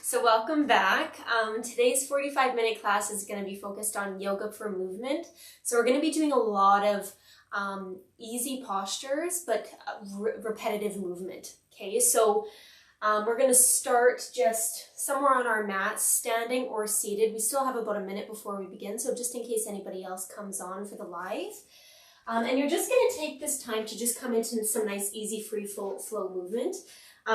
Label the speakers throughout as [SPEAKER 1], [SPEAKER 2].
[SPEAKER 1] So welcome back. Today's 45-minute class is going to be focused on yoga for movement. So we're going to be doing a lot of easy postures, but repetitive movement. Okay, so we're going to start just somewhere on our mat, standing or seated. We still have about a minute before we begin, so just in case anybody else comes on for the live. And you're just going to take this time to just come into some nice, easy, free flow movement.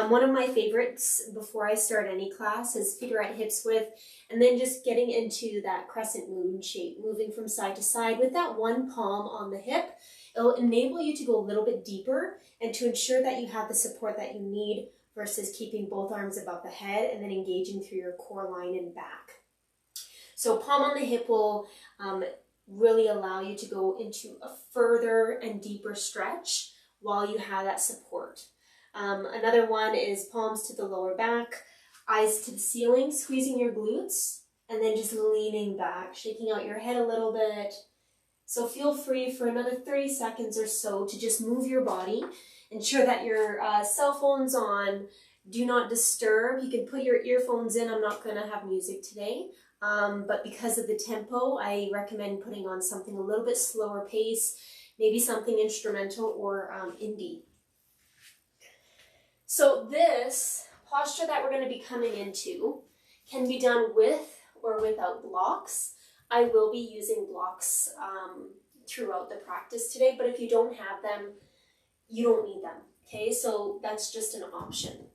[SPEAKER 1] One of my favorites before I start any class is feet are at hips width, and then just getting into that crescent moon shape, moving from side to side with that one palm on the hip. It'll enable you to go a little bit deeper and to ensure that you have the support that you need versus keeping both arms above the head and then engaging through your core line and back. So palm on the hip will really allow you to go into a further and deeper stretch while you have that support. Another one is palms to the lower back, eyes to the ceiling, squeezing your glutes, and then just leaning back, shaking out your head a little bit. So feel free for another 30 seconds or so to just move your body. Ensure that your cell phone's on, do not disturb. You can put your earphones in. I'm not going to have music today, but because of the tempo, I recommend putting on something a little bit slower pace, maybe something instrumental or indie. So this posture that we're going to be coming into can be done with or without blocks. I will be using blocks throughout the practice today, but if you don't have them, you don't need them, okay? So that's just an option.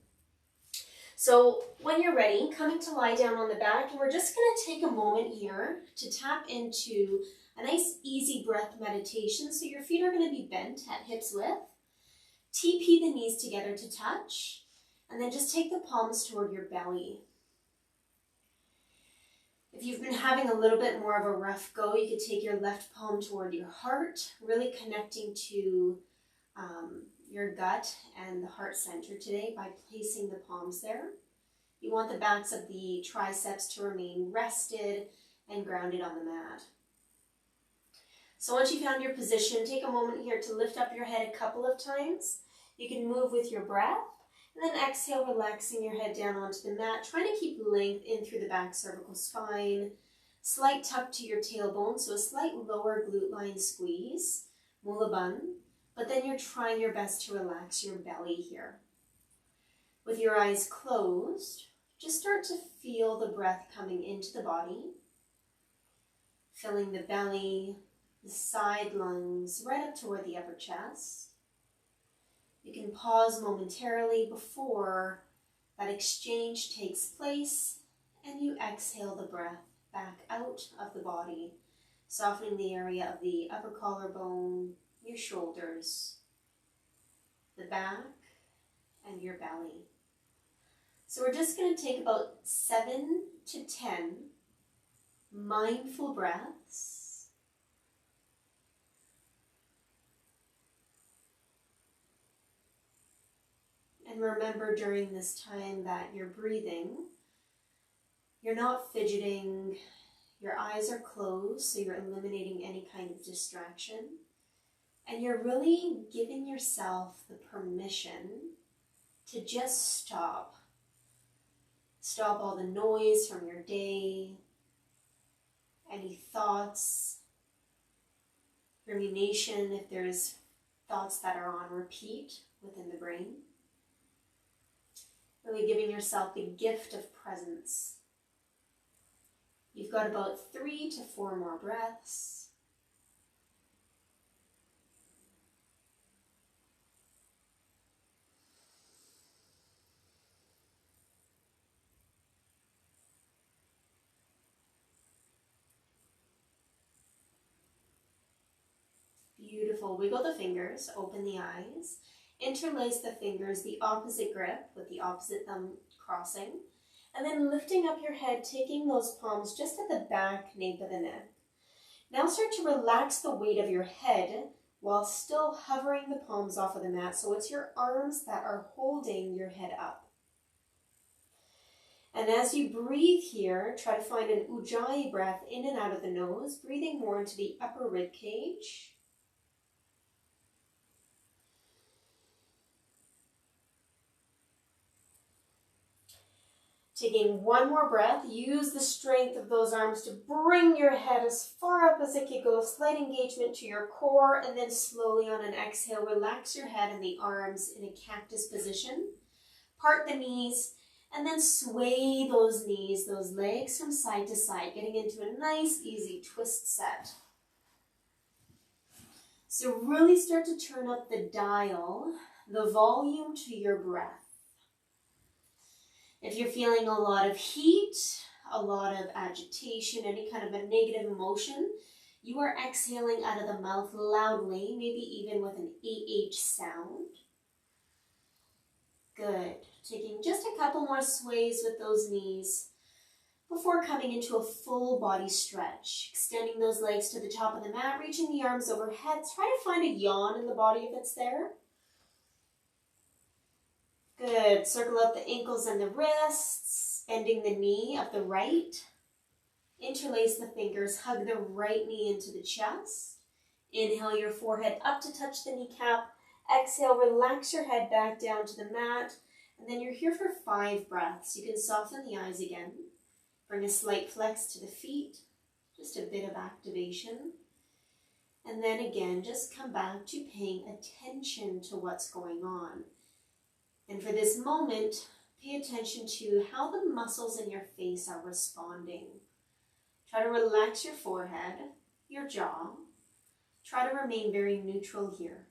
[SPEAKER 1] So when you're ready, coming to lie down on the back, and we're just going to take a moment here to tap into a nice easy breath meditation. So your feet are going to be bent at hips width. TP the knees together to touch, and then just take the palms toward your belly. If you've been having a little bit more of a rough go, you could take your left palm toward your heart, really connecting to your gut and the heart center today by placing the palms there. You want the backs of the triceps to remain rested and grounded on the mat. So once you found your position, take a moment here to lift up your head a couple of times. You can move with your breath, and then exhale, relaxing your head down onto the mat, trying to keep length in through the back cervical spine. Slight tuck to your tailbone, so a slight lower glute line squeeze, mula bandh, but then you're trying your best to relax your belly here. With your eyes closed, just start to feel the breath coming into the body, filling the belly, the side lungs, right up toward the upper chest. You can pause momentarily before that exchange takes place, and you exhale the breath back out of the body, softening the area of the upper collarbone, your shoulders, the back, and your belly. So we're just going to take about 7 to 10 mindful breaths. And remember during this time that you're breathing, you're not fidgeting, your eyes are closed, so you're eliminating any kind of distraction. And you're really giving yourself the permission to just stop. Stop all the noise from your day, any thoughts, rumination, if there's thoughts that are on repeat within the brain. Really giving yourself the gift of presence. You've got about 3 to 4 more breaths. Beautiful. Wiggle the fingers, open the eyes. Interlace the fingers, the opposite grip with the opposite thumb crossing, and then lifting up your head, taking those palms just at the back nape of the neck. Now start to relax the weight of your head while still hovering the palms off of the mat, so it's your arms that are holding your head up. And as you breathe here, try to find an ujjayi breath in and out of the nose, breathing more into the upper rib cage. Taking one more breath, use the strength of those arms to bring your head as far up as it can go, slight engagement to your core, and then slowly on an exhale, relax your head and the arms in a cactus position. Part the knees, and then sway those knees, those legs from side to side, getting into a nice, easy twist set. So really start to turn up the dial, the volume to your breath. If you're feeling a lot of heat, a lot of agitation, any kind of a negative emotion, you are exhaling out of the mouth loudly, maybe even with an AH sound. Good. Taking just a couple more sways with those knees before coming into a full body stretch. Extending those legs to the top of the mat, reaching the arms overhead. Try to find a yawn in the body if it's there. Good. Circle out the ankles and the wrists, bending the knee of the right. Interlace the fingers, hug the right knee into the chest. Inhale your forehead up to touch the kneecap. Exhale, relax your head back down to the mat. And then you're here for 5 breaths. You can soften the eyes again. Bring a slight flex to the feet, just a bit of activation. And then again, just come back to paying attention to what's going on. And for this moment, pay attention to how the muscles in your face are responding. Try to relax your forehead, your jaw. Try to remain very neutral here.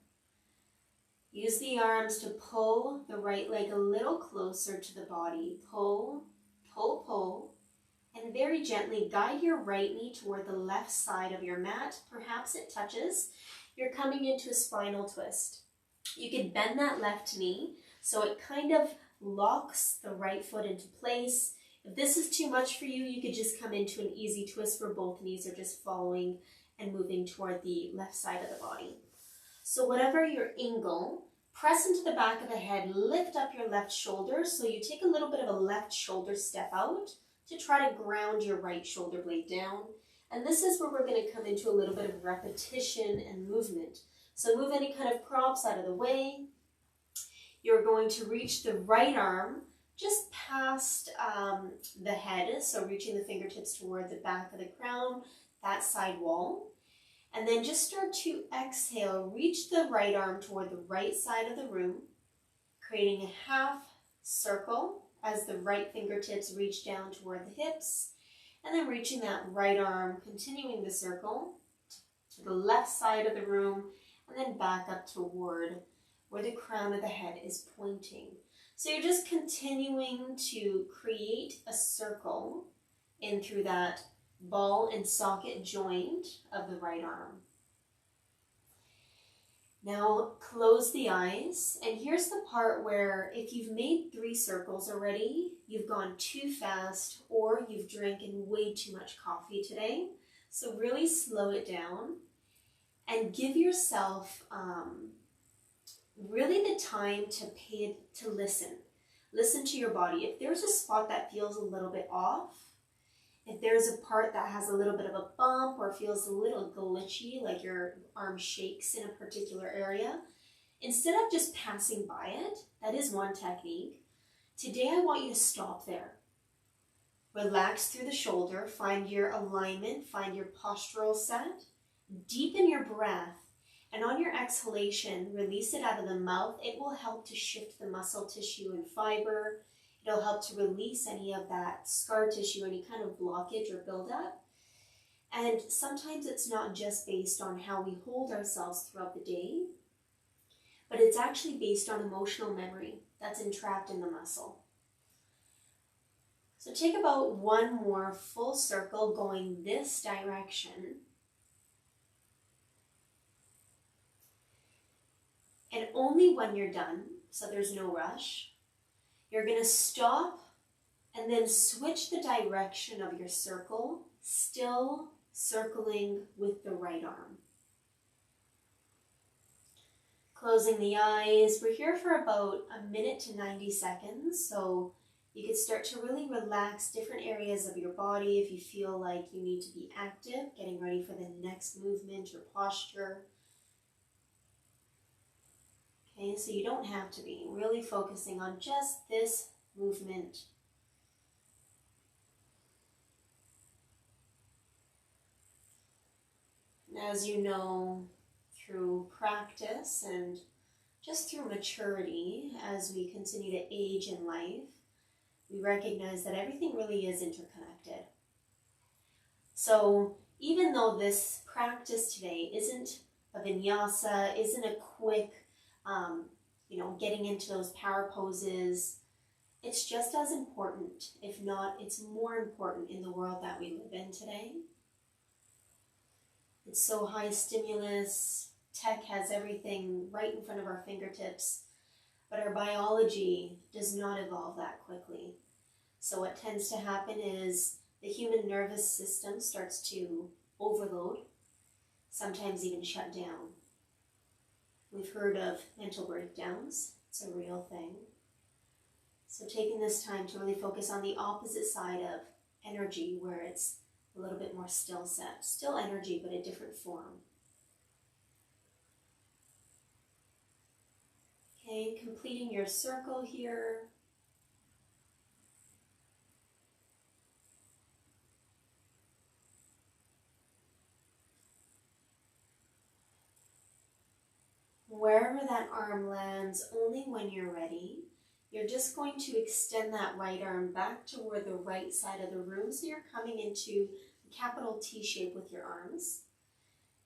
[SPEAKER 1] Use the arms to pull the right leg a little closer to the body. Pull, pull, pull. And very gently guide your right knee toward the left side of your mat. Perhaps it touches. You're coming into a spinal twist. You can bend that left knee so it kind of locks the right foot into place. If this is too much for you, you could just come into an easy twist where both knees are just following and moving toward the left side of the body. So whatever your angle, press into the back of the head, lift up your left shoulder. So you take a little bit of a left shoulder step out to try to ground your right shoulder blade down. And this is where we're going to come into a little bit of repetition and movement. So move any kind of props out of the way. You're going to reach the right arm just past the head, so reaching the fingertips toward the back of the crown, that side wall. And then just start to exhale, reach the right arm toward the right side of the room, creating a half circle as the right fingertips reach down toward the hips, and then reaching that right arm, continuing the circle to the left side of the room, and then back up toward where the crown of the head is pointing. So you're just continuing to create a circle in through that ball and socket joint of the right arm. Now close the eyes, and here's the part where if you've made 3 circles already, you've gone too fast or you've drinking way too much coffee today. So really slow it down and give yourself really the time to listen. Listen to your body. If there's a spot that feels a little bit off, if there's a part that has a little bit of a bump or feels a little glitchy, like your arm shakes in a particular area, instead of just passing by it, that is one technique. Today I want you to stop there. Relax through the shoulder, find your alignment, find your postural set, deepen your breath, and on your exhalation, release it out of the mouth. It will help to shift the muscle tissue and fiber. It'll help to release any of that scar tissue, any kind of blockage or buildup. And sometimes it's not just based on how we hold ourselves throughout the day, but it's actually based on emotional memory that's entrapped in the muscle. So take about 1 more full circle going this direction. And only when you're done, so there's no rush, you're going to stop and then switch the direction of your circle, still circling with the right arm. Closing the eyes. We're here for about 1 minute to 90 seconds, so you can start to really relax different areas of your body if you feel like you need to be active, getting ready for the next movement or posture. Okay, so you don't have to be really focusing on just this movement. As you know, through practice and just through maturity, as we continue to age in life, we recognize that everything really is interconnected. So even though this practice today isn't a vinyasa, isn't a quick, getting into those power poses, it's just as important, if not, it's more important in the world that we live in today. It's so high stimulus, tech has everything right in front of our fingertips, but our biology does not evolve that quickly. So what tends to happen is the human nervous system starts to overload, sometimes even shut down. We've heard of mental breakdowns. It's a real thing. So taking this time to really focus on the opposite side of energy, where it's a little bit more still set. Still energy, but a different form. Okay, completing your circle here. Wherever that arm lands, only when you're ready, you're just going to extend that right arm back toward the right side of the room. So you're coming into the capital T shape with your arms.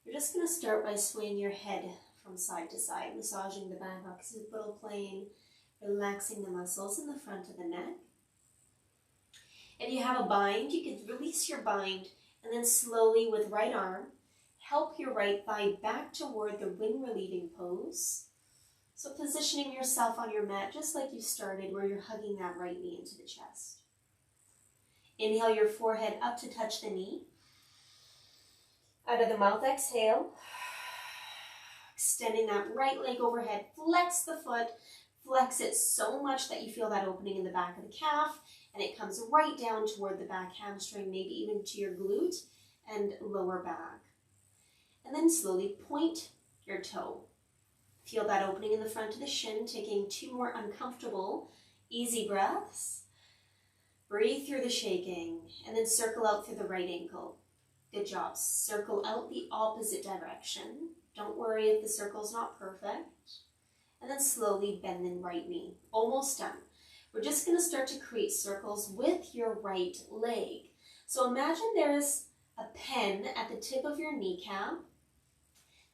[SPEAKER 1] You're just going to start by swaying your head from side to side, massaging the back, occipital plane, relaxing the muscles in the front of the neck. If you have a bind, you could release your bind and then slowly with right arm, help your right thigh back toward the wing relieving pose. So positioning yourself on your mat just like you started, where you're hugging that right knee into the chest. Inhale your forehead up to touch the knee. Out of the mouth, exhale. Extending that right leg overhead. Flex the foot. Flex it so much that you feel that opening in the back of the calf, and it comes right down toward the back hamstring, maybe even to your glute and lower back. And then slowly point your toe. Feel that opening in the front of the shin, taking 2 more uncomfortable, easy breaths. Breathe through the shaking, and then circle out through the right ankle. Good job. Circle out the opposite direction. Don't worry if the circle's not perfect. And then slowly bend the right knee. Almost done. We're just going to start to create circles with your right leg. So imagine there's a pen at the tip of your kneecap.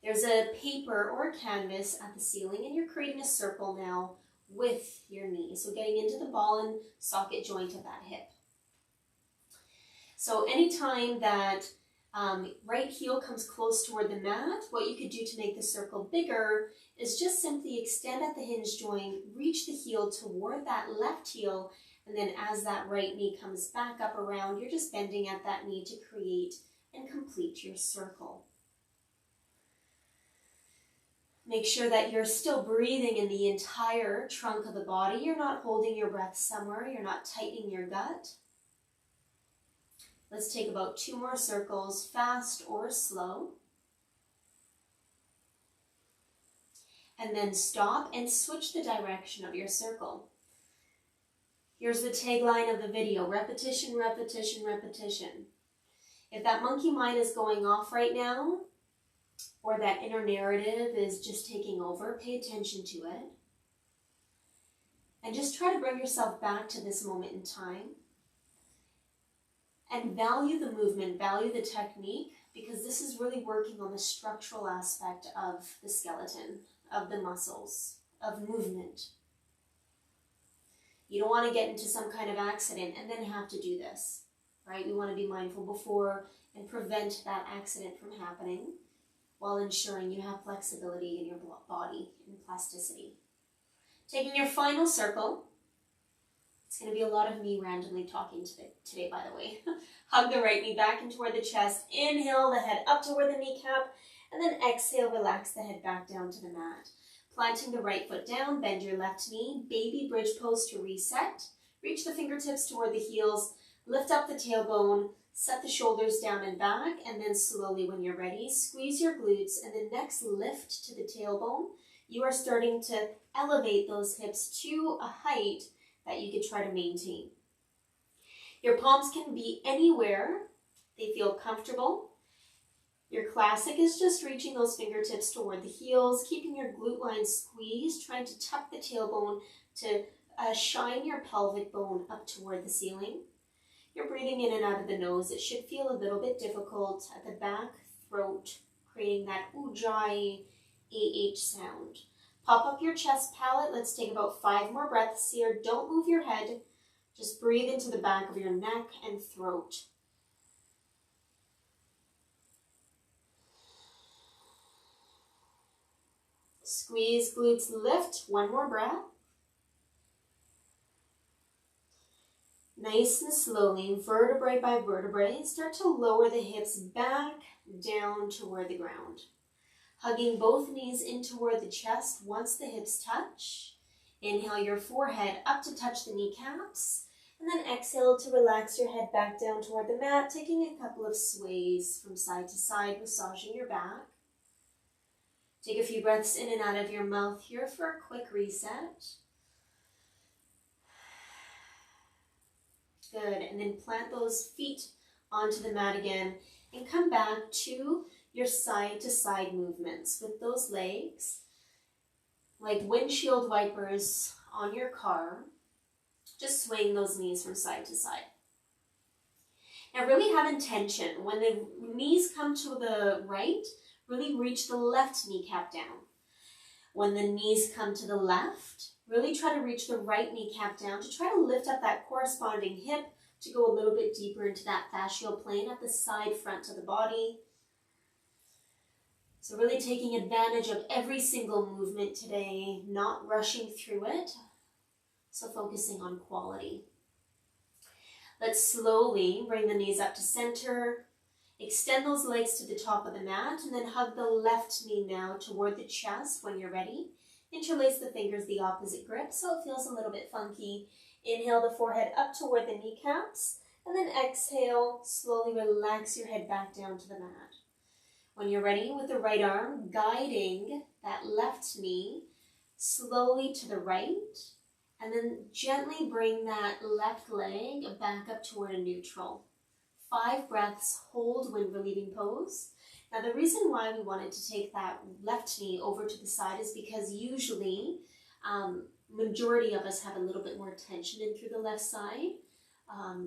[SPEAKER 1] There's a paper or a canvas at the ceiling, and you're creating a circle now with your knee. So getting into the ball and socket joint of that hip. So anytime that right heel comes close toward the mat, what you could do to make the circle bigger is just simply extend at the hinge joint, reach the heel toward that left heel, and then as that right knee comes back up around, you're just bending at that knee to create and complete your circle. Make sure that you're still breathing in the entire trunk of the body. You're not holding your breath somewhere. You're not tightening your gut. Let's take about 2 more circles, fast or slow. And then stop and switch the direction of your circle. Here's the tagline of the video: repetition, repetition, repetition. If that monkey mind is going off right now, or that inner narrative is just taking over, pay attention to it. And just try to bring yourself back to this moment in time. And value the movement, value the technique, because this is really working on the structural aspect of the skeleton, of the muscles, of movement. You don't want to get into some kind of accident and then have to do this, right? We want to be mindful before and prevent that accident from happening, while ensuring you have flexibility in your body and plasticity. Taking your final circle. It's going to be a lot of me randomly talking today, by the way. Hug the right knee back and toward the chest. Inhale the head up toward the kneecap. And then exhale, relax the head back down to the mat. Planting the right foot down, bend your left knee. Baby bridge pose to reset. Reach the fingertips toward the heels. Lift up the tailbone. Set the shoulders down and back, and then slowly when you're ready, squeeze your glutes and then next lift to the tailbone. You are starting to elevate those hips to a height that you could try to maintain. Your palms can be anywhere they feel comfortable. Your classic is just reaching those fingertips toward the heels, keeping your glute line squeezed, trying to tuck the tailbone to shine your pelvic bone up toward the ceiling. You're breathing in and out of the nose. It should feel a little bit difficult at the back, throat, creating that ujjayi AH sound. Pop up your chest palate. Let's take about 5 more breaths here. Don't move your head. Just breathe into the back of your neck and throat. Squeeze, glutes lift. 1 more breath. Nice and slowly, vertebrae by vertebrae, start to lower the hips back down toward the ground. Hugging both knees in toward the chest once the hips touch. Inhale your forehead up to touch the kneecaps. And then exhale to relax your head back down toward the mat, taking a couple of sways from side to side, massaging your back. Take a few breaths in and out of your mouth here for a quick reset. Good, and then plant those feet onto the mat again and come back to your side to side movements with those legs, like windshield wipers on your car, just swaying those knees from side to side. Now really have intention. When the knees come to the right, really reach the left kneecap down. When the knees come to the left, really try to reach the right kneecap down to try to lift up that corresponding hip to go a little bit deeper into that fascial plane at the side front of the body. So really taking advantage of every single movement today, not rushing through it. So focusing on quality. Let's slowly bring the knees up to center. Extend those legs to the top of the mat and then hug the left knee now toward the chest when you're ready. Interlace the fingers the opposite grip so it feels a little bit funky. Inhale the forehead up toward the kneecaps and then exhale, slowly relax your head back down to the mat. When you're ready, with the right arm guiding that left knee slowly to the right and then gently bring that left leg back up toward a neutral. 5 breaths, hold wind relieving pose. Now the reason why we wanted to take that left knee over to the side is because usually majority of us have a little bit more tension in through the left side.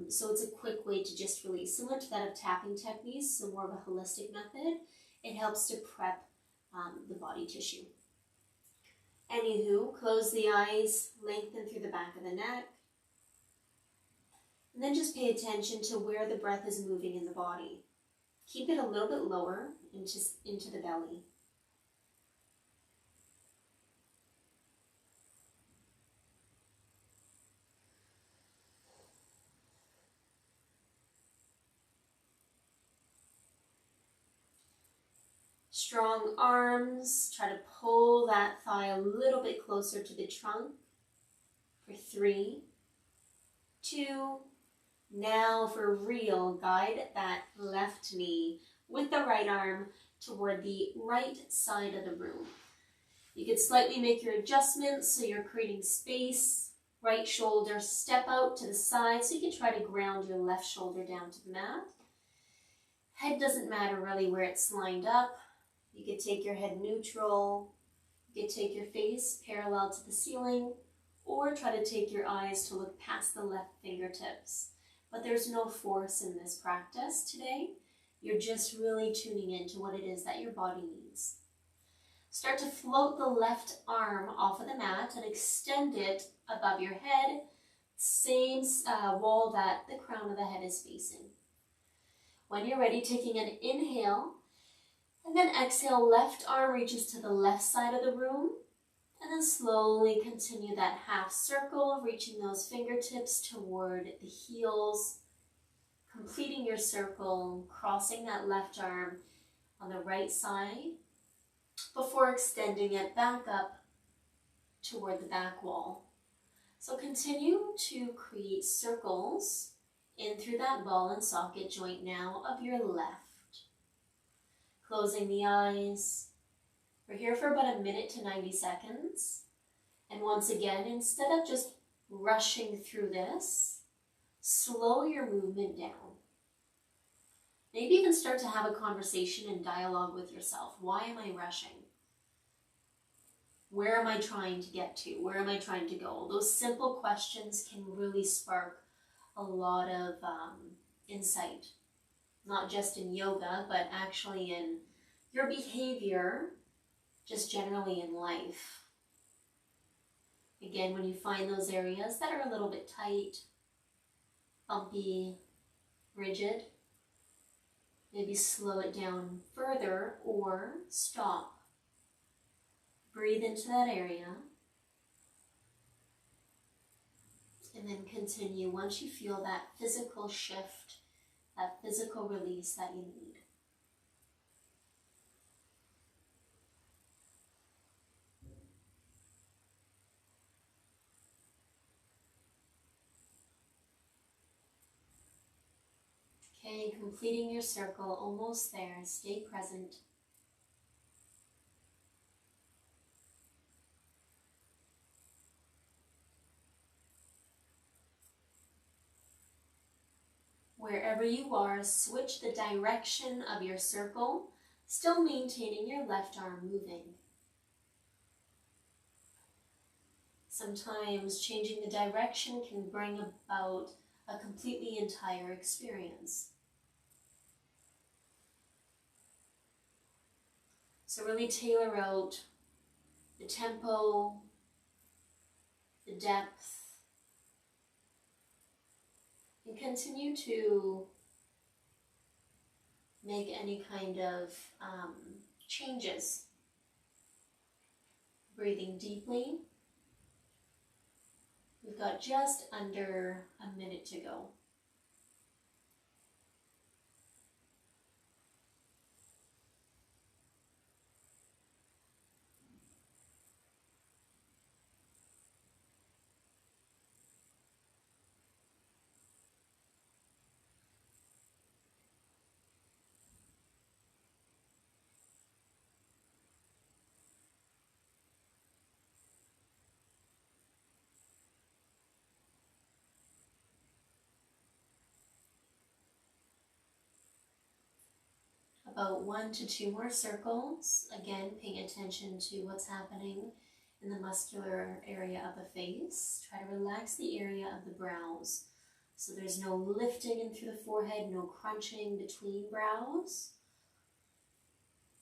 [SPEAKER 1] So it's a quick way to just release. Similar to that of tapping techniques, so more of a holistic method. It helps to prep the body tissue. Anywho, close the eyes, lengthen through the back of the neck. And then just pay attention to where the breath is moving in the body. Keep it a little bit lower into the belly. Strong arms, try to pull that thigh a little bit closer to the trunk for 3, 2, now for real, guide that left knee with the right arm toward the right side of the room. You could slightly make your adjustments so you're creating space. Right shoulder, step out to the side so you can try to ground your left shoulder down to the mat. Head doesn't matter really where it's lined up. You could take your head neutral. You could take your face parallel to the ceiling, or try to take your eyes to look past the left fingertips. But there's no force in this practice today. You're just really tuning into what it is that your body needs. Start to float the left arm off of the mat and extend it above your head, same wall that the crown of the head is facing. When you're ready, taking an inhale, and then exhale, left arm reaches to the left side of the room, and then slowly continue that half circle, reaching those fingertips toward the heels, completing your circle, crossing that left arm on the right side, before extending it back up toward the back wall. So continue to create circles in through that ball and socket joint now of your left. Closing the eyes. We're here for about 1 minute to 90 seconds. And once again, instead of just rushing through this, slow your movement down. Maybe even start to have a conversation and dialogue with yourself. Why am I rushing? Where am I trying to get to? Where am I trying to go? Those simple questions can really spark a lot of insight, not just in yoga, but actually in your behavior, just generally in life. Again, when you find those areas that are a little bit tight, bumpy, rigid, maybe slow it down further or stop. Breathe into that area. And then continue once you feel that physical shift, that physical release that you need. Okay, completing your circle, almost there. Stay present. Wherever you are, switch the direction of your circle, still maintaining your left arm moving. Sometimes changing the direction can bring about a completely entire experience. So really tailor out the tempo, the depth, and continue to make any kind of changes. Breathing deeply. We've got just under a minute to go. About 1 to 2 more circles. Again, paying attention to what's happening in the muscular area of the face. Try to relax the area of the brows. So there's no lifting in through the forehead, no crunching between brows.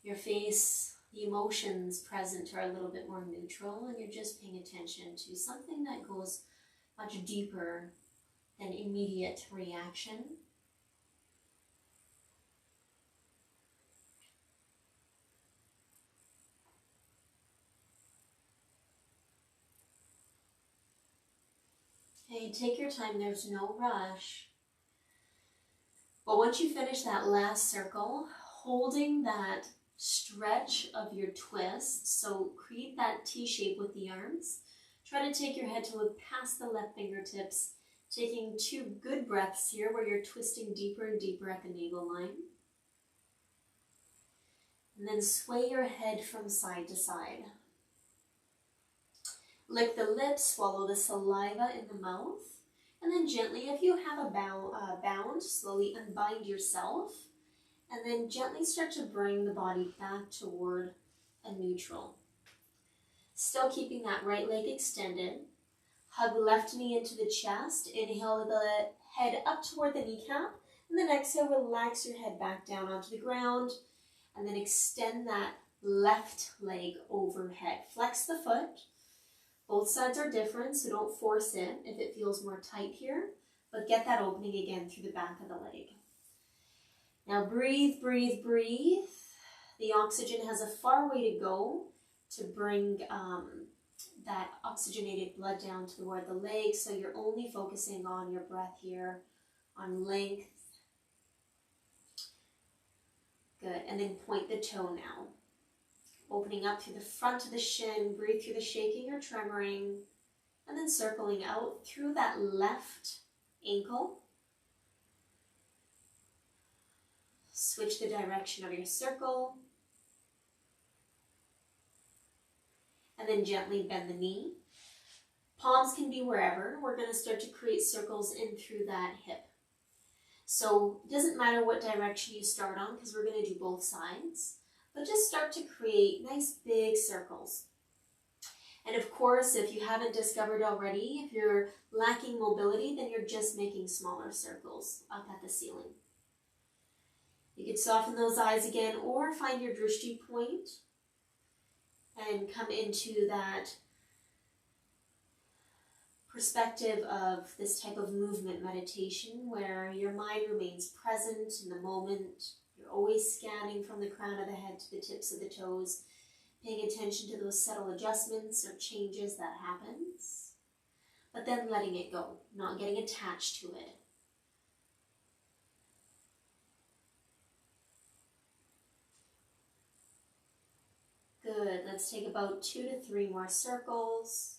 [SPEAKER 1] Your face, the emotions present are a little bit more neutral, and you're just paying attention to something that goes much deeper than immediate reaction. Okay, take your time, there's no rush. But once you finish that last circle, holding that stretch of your twist, so create that T shape with the arms. Try to take your head to look past the left fingertips, taking 2 good breaths here where you're twisting deeper and deeper at the navel line. And then sway your head from side to side. Lick the lips, swallow the saliva in the mouth, and then gently, if you have a bound, slowly unbind yourself, and then gently start to bring the body back toward a neutral. Still keeping that right leg extended. Hug left knee into the chest, inhale the head up toward the kneecap, and then exhale, relax your head back down onto the ground, and then extend that left leg overhead. Flex the foot. Both sides are different, so don't force it if it feels more tight here, but get that opening again through the back of the leg. Now breathe, breathe, breathe. The oxygen has a far way to go to bring that oxygenated blood down toward the leg, so you're only focusing on your breath here, on length. Good, and then point the toe now. Opening up through the front of the shin, breathe through the shaking or tremoring, and then circling out through that left ankle. Switch the direction of your circle, and then gently bend the knee. Palms can be wherever. We're going to start to create circles in through that hip. So it doesn't matter what direction you start on because we're going to do both sides, but just start to create nice big circles. And of course, if you haven't discovered already, if you're lacking mobility, then you're just making smaller circles up at the ceiling. You could soften those eyes again or find your drishti point and come into that perspective of this type of movement meditation where your mind remains present in the moment. You're always scanning from the crown of the head to the tips of the toes, paying attention to those subtle adjustments or changes that happens, but then letting it go, not getting attached to it. Good, let's take about 2 to 3 more circles.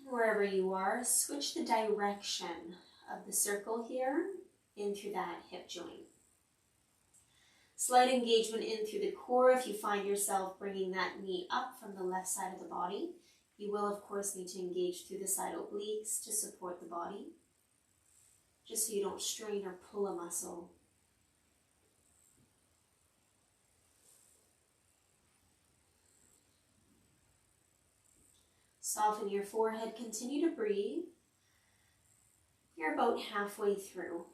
[SPEAKER 1] Wherever you are, switch the direction of the circle here in through that hip joint. Slight engagement in through the core if you find yourself bringing that knee up from the left side of the body. You will, of course, need to engage through the side obliques to support the body, just so you don't strain or pull a muscle. Soften your forehead, continue to breathe. You're about halfway through.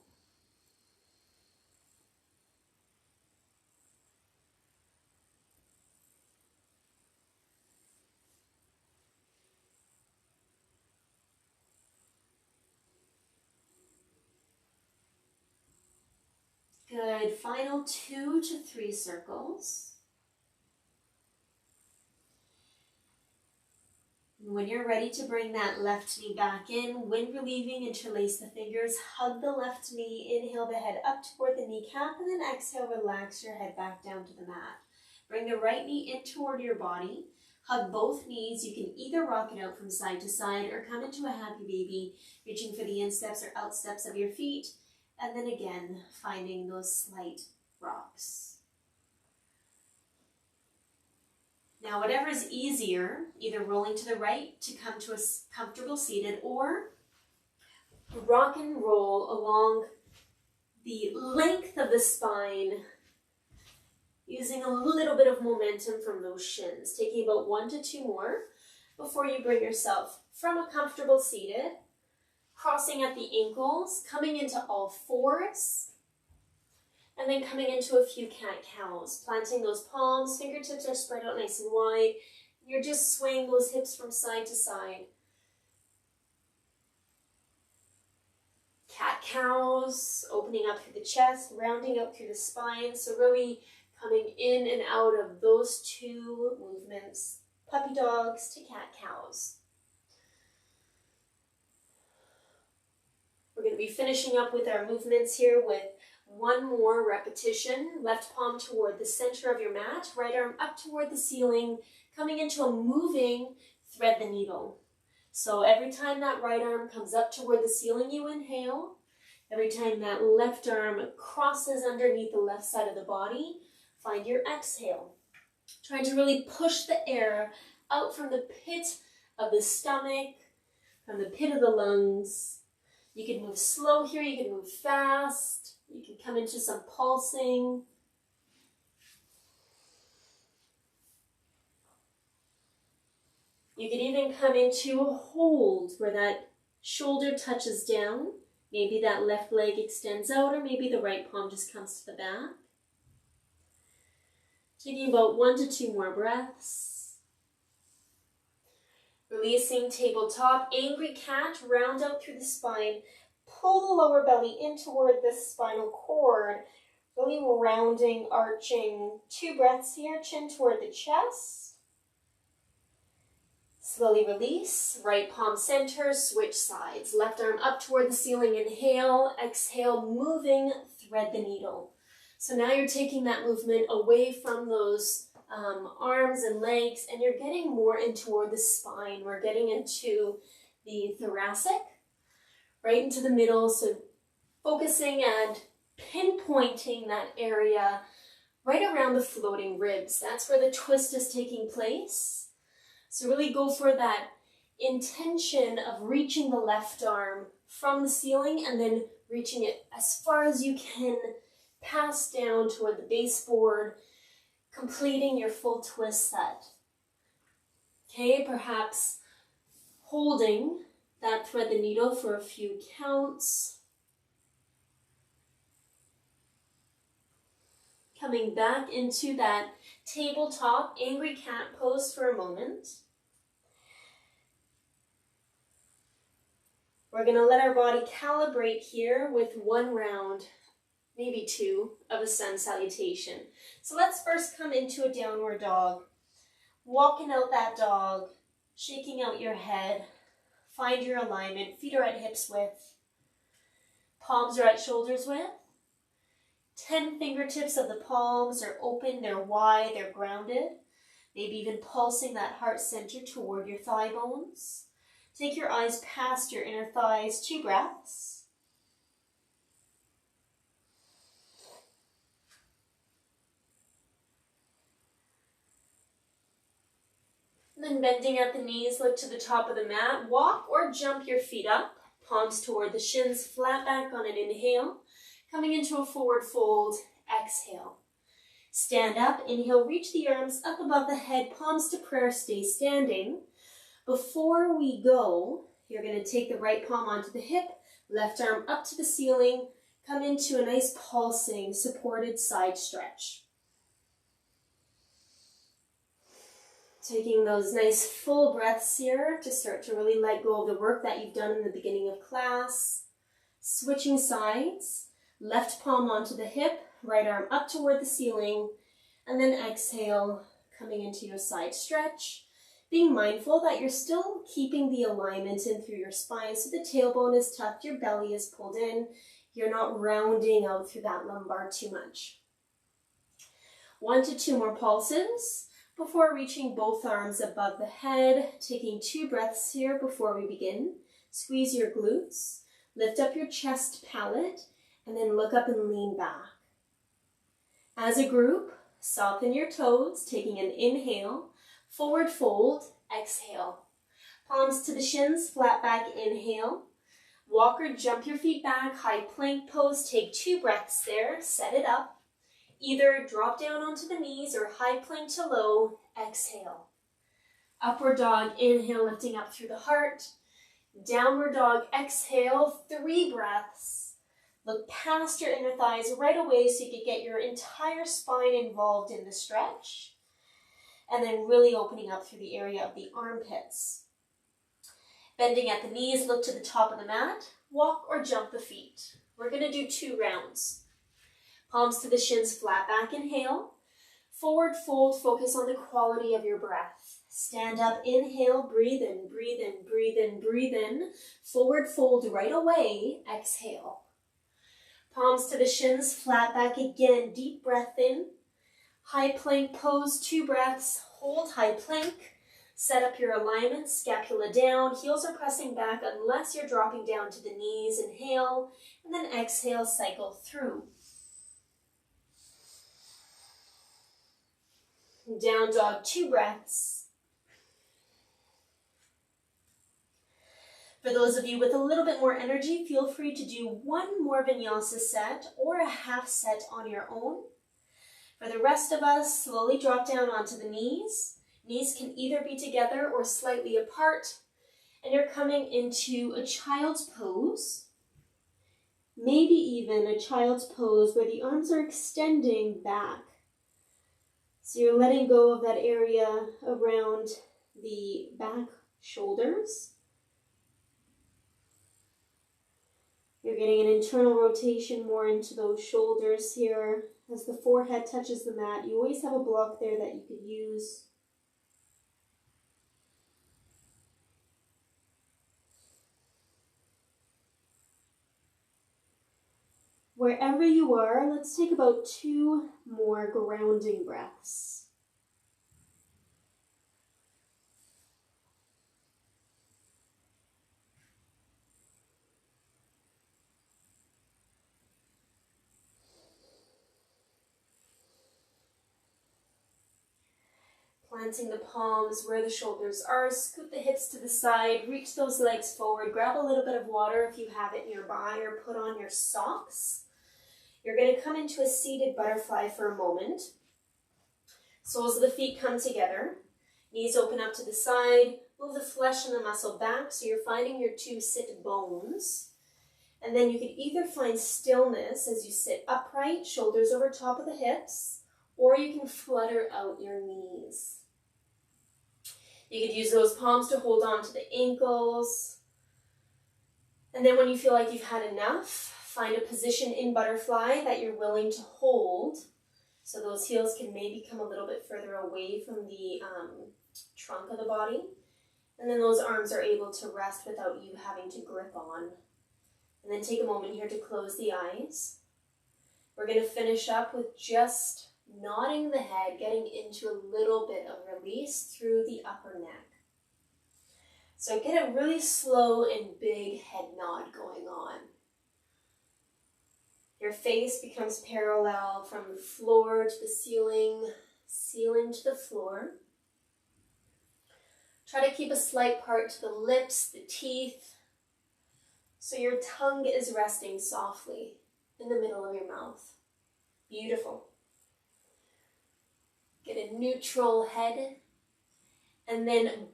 [SPEAKER 1] Good, final 2 to 3 circles. When you're ready to bring that left knee back in, when relieving, interlace the fingers, hug the left knee, inhale the head up toward the kneecap, and then exhale, relax your head back down to the mat. Bring the right knee in toward your body, hug both knees. You can either rock it out from side to side or come into a happy baby, reaching for the insteps or outsteps of your feet, and then again, finding those slight rocks. Now, whatever is easier, either rolling to the right to come to a comfortable seated or rock and roll along the length of the spine, using a little bit of momentum from those shins, taking about 1 to 2 more before you bring yourself from a comfortable seated, crossing at the ankles, coming into all fours, and then coming into a few cat-cows, planting those palms, fingertips are spread out nice and wide. You're just swaying those hips from side to side. Cat-cows, opening up through the chest, rounding out through the spine. So really coming in and out of those 2 movements, puppy dogs to cat-cows. We're going to be finishing up with our movements here with 1 more repetition. Left palm toward the center of your mat, right arm up toward the ceiling, coming into a moving thread the needle. So every time that right arm comes up toward the ceiling, you inhale. Every time that left arm crosses underneath the left side of the body, find your exhale. Trying to really push the air out from the pit of the stomach, from the pit of the lungs. You can move slow here, you can move fast. You can come into some pulsing. You can even come into a hold where that shoulder touches down. Maybe that left leg extends out, or maybe the right palm just comes to the back. Taking about 1 to 2 more breaths. Releasing tabletop, angry cat, round out through the spine. Pull the lower belly in toward this spinal cord, really rounding, arching. 2 breaths here, chin toward the chest. Slowly release, right palm center, switch sides. Left arm up toward the ceiling, inhale, exhale, moving, thread the needle. So now you're taking that movement away from those arms and legs, and you're getting more in toward the spine. We're getting into the thoracic, right into the middle, so focusing and pinpointing that area right around the floating ribs. That's where the twist is taking place. So really go for that intention of reaching the left arm from the ceiling and then reaching it as far as you can, pass down toward the baseboard, completing your full twist set. Okay, perhaps holding that thread the needle for a few counts. Coming back into that tabletop angry cat pose for a moment. We're going to let our body calibrate here with one round, maybe two, of a sun salutation. So let's first come into a downward dog. Walking out that dog, shaking out your head. Find your alignment. Feet are at hips width. Palms are at shoulders width. 10 fingertips of the palms are open, they're wide, they're grounded. Maybe even pulsing that heart center toward your thigh bones. Take your eyes past your inner thighs, 2 breaths. And then bending at the knees, look to the top of the mat. Walk or jump your feet up, palms toward the shins, flat back on an inhale. Coming into a forward fold, exhale. Stand up, inhale, reach the arms up above the head, palms to prayer, stay standing. Before we go, you're going to take the right palm onto the hip, left arm up to the ceiling, come into a nice pulsing, supported side stretch. Taking those nice full breaths here to start to really let go of the work that you've done in the beginning of class. Switching sides, left palm onto the hip, right arm up toward the ceiling, and then exhale, coming into your side stretch. Being mindful that you're still keeping the alignment in through your spine, so the tailbone is tucked, your belly is pulled in. You're not rounding out through that lumbar too much. 1 to 2 more pulses before reaching both arms above the head. Taking 2 breaths here before we begin. Squeeze your glutes, lift up your chest palate, and then look up and lean back. As a group, soften your toes, taking an inhale. Forward fold, exhale. Palms to the shins, flat back, inhale. Walk or jump your feet back, high plank pose. Take 2 breaths there, set it up. Either drop down onto the knees or high plank to low, exhale. Upward dog, inhale, lifting up through the heart. Downward dog, exhale, 3 breaths. Look past your inner thighs right away so you can get your entire spine involved in the stretch. And then really opening up through the area of the armpits. Bending at the knees, look to the top of the mat. Walk or jump the feet. We're going to do 2 rounds. Palms to the shins, flat back, inhale. Forward fold, focus on the quality of your breath. Stand up, inhale, breathe in, breathe in, breathe in, breathe in. Forward fold right away, exhale. Palms to the shins, flat back again, deep breath in. High plank pose, 2 breaths, hold high plank. Set up your alignment, scapula down, heels are pressing back unless you're dropping down to the knees. Inhale, and then exhale, cycle through. Down dog, 2 breaths. For those of you with a little bit more energy, feel free to do 1 more vinyasa set or a half set on your own. For the rest of us, slowly drop down onto the knees. Knees can either be together or slightly apart. And you're coming into a child's pose. Maybe even a child's pose where the arms are extending back. So you're letting go of that area around the back shoulders. You're getting an internal rotation more into those shoulders here. As the forehead touches the mat, you always have a block there that you could use. Wherever you are, let's take about 2 more grounding breaths. Planting the palms where the shoulders are, scoot the hips to the side, reach those legs forward, grab a little bit of water if you have it nearby, or put on your socks. You're going to come into a seated butterfly for a moment. Soles of the feet come together, knees open up to the side, move the flesh and the muscle back so you're finding your two sit bones. And then you could either find stillness as you sit upright, shoulders over top of the hips, or you can flutter out your knees. You could use those palms to hold on to the ankles. And then when you feel like you've had enough, find a position in butterfly that you're willing to hold. So those heels can maybe come a little bit further away from the trunk of the body. And then those arms are able to rest without you having to grip on. And then take a moment here to close the eyes. We're going to finish up with just nodding the head, getting into a little bit of release through the upper neck. So get a really slow and big head nod going on. Your face becomes parallel from the floor to the ceiling, ceiling to the floor. Try to keep a slight part to the lips, the teeth, so your tongue is resting softly in the middle of your mouth. Beautiful. Get a neutral head, and then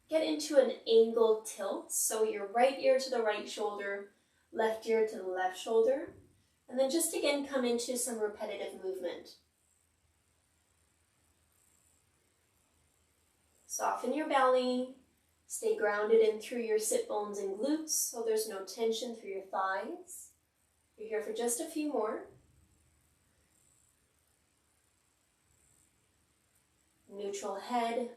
[SPEAKER 1] get into an angled tilt. So your right ear to the right shoulder, left ear to the left shoulder, and then just again come into some repetitive movement. Soften your belly, stay grounded in through your sit bones and glutes so there's no tension through your thighs. You're here for just a few more. Neutral head,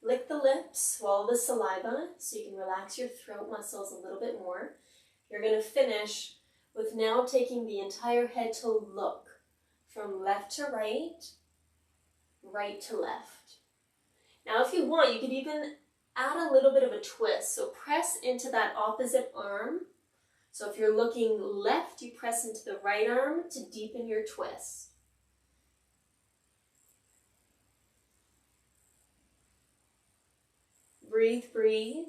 [SPEAKER 1] lick the lips, swallow the saliva so you can relax your throat muscles a little bit more. You're going to finish with now taking the entire head to look from left to right, right to left. Now if you want, you could even add a little bit of a twist. So press into that opposite arm. So if you're looking left, you press into the right arm to deepen your twist. Breathe, breathe.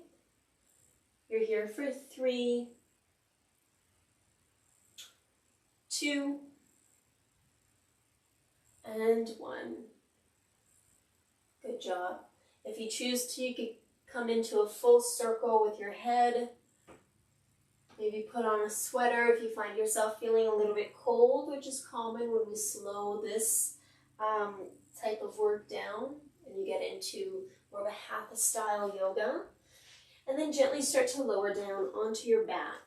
[SPEAKER 1] You're here for 3, 2, and 1. Good job. If you choose to, you could come into a full circle with your head. Maybe put on a sweater if you find yourself feeling a little bit cold, which is common when we slow this type of work down and you get into more of a hatha style yoga. And then gently start to lower down onto your back.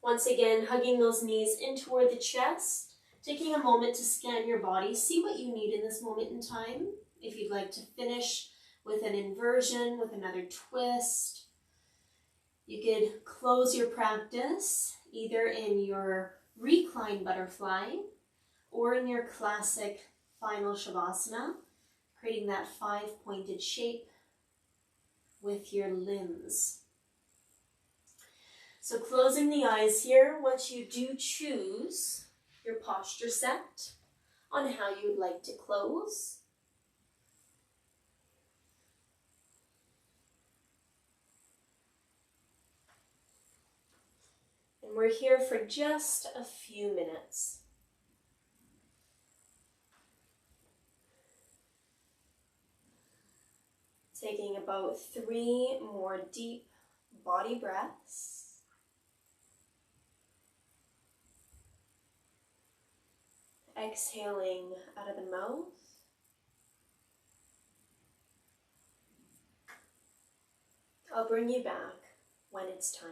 [SPEAKER 1] Once again, hugging those knees in toward the chest. Taking a moment to scan your body, see what you need in this moment in time. If you'd like to finish with an inversion, with another twist, you could close your practice either in your reclined butterfly or in your classic final shavasana, creating that 5-pointed shape with your limbs. So closing the eyes here, once you do choose your posture set on how you'd like to close. And we're here for just a few minutes. Taking about 3 more deep body breaths. Exhaling out of the mouth. I'll bring you back when it's time.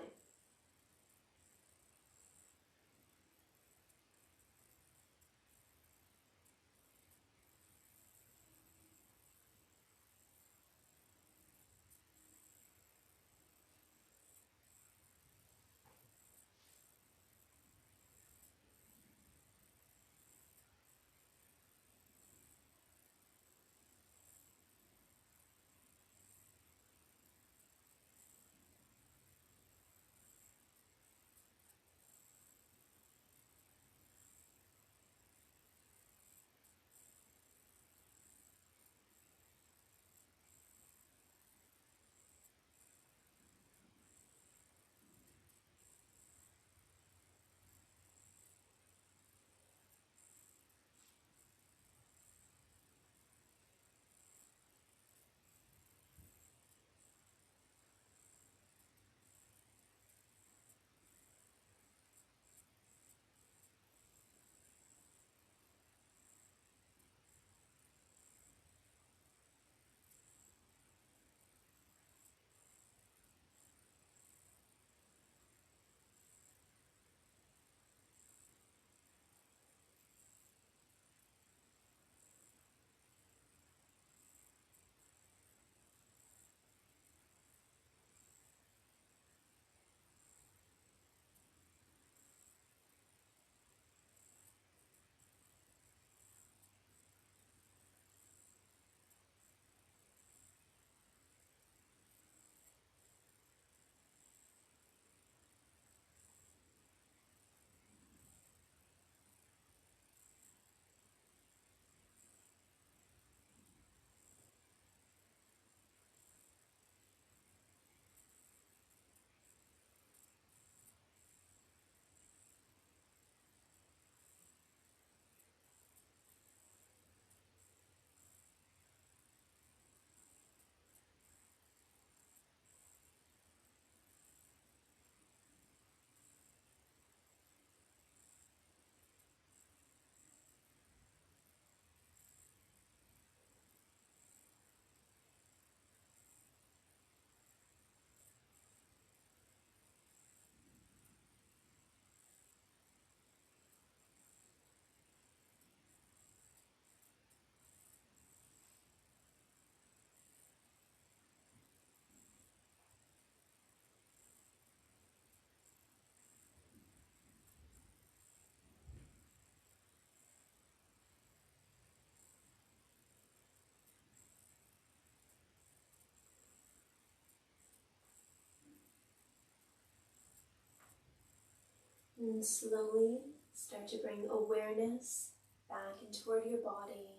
[SPEAKER 1] And slowly start to bring awareness back and toward your body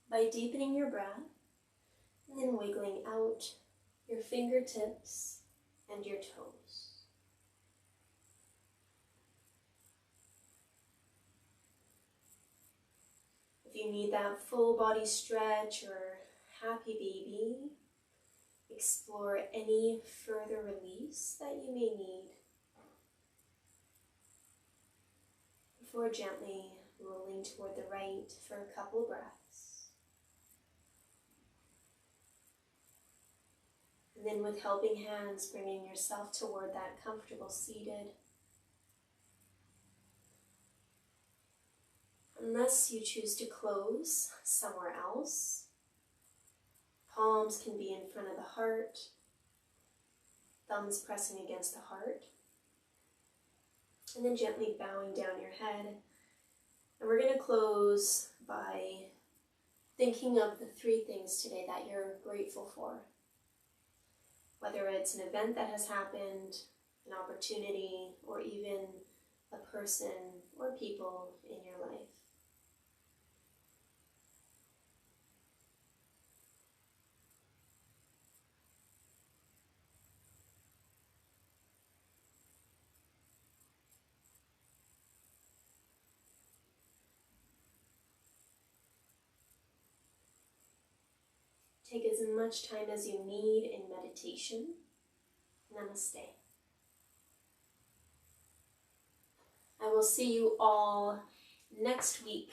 [SPEAKER 1] by deepening your breath and then wiggling out your fingertips and your toes. If you need that full body stretch or happy baby, explore any further release that you may need before gently rolling toward the right for a couple breaths. And then with helping hands, bringing yourself toward that comfortable seated. Unless you choose to close somewhere else, palms can be in front of the heart, thumbs pressing against the heart, and then gently bowing down your head. And we're going to close by thinking of the 3 things today that you're grateful for. Whether it's an event that has happened, an opportunity, or even a person or people in your life. Take as much time as you need in meditation. Namaste. I will see you all next week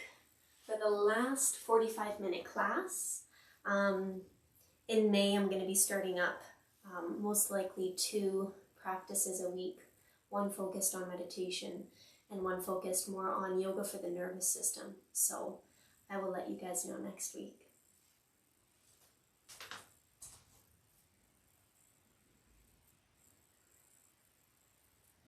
[SPEAKER 1] for the last 45-minute class. In May, I'm going to be starting up most likely 2 practices a week, one focused on meditation and one focused more on yoga for the nervous system. So I will let you guys know next week.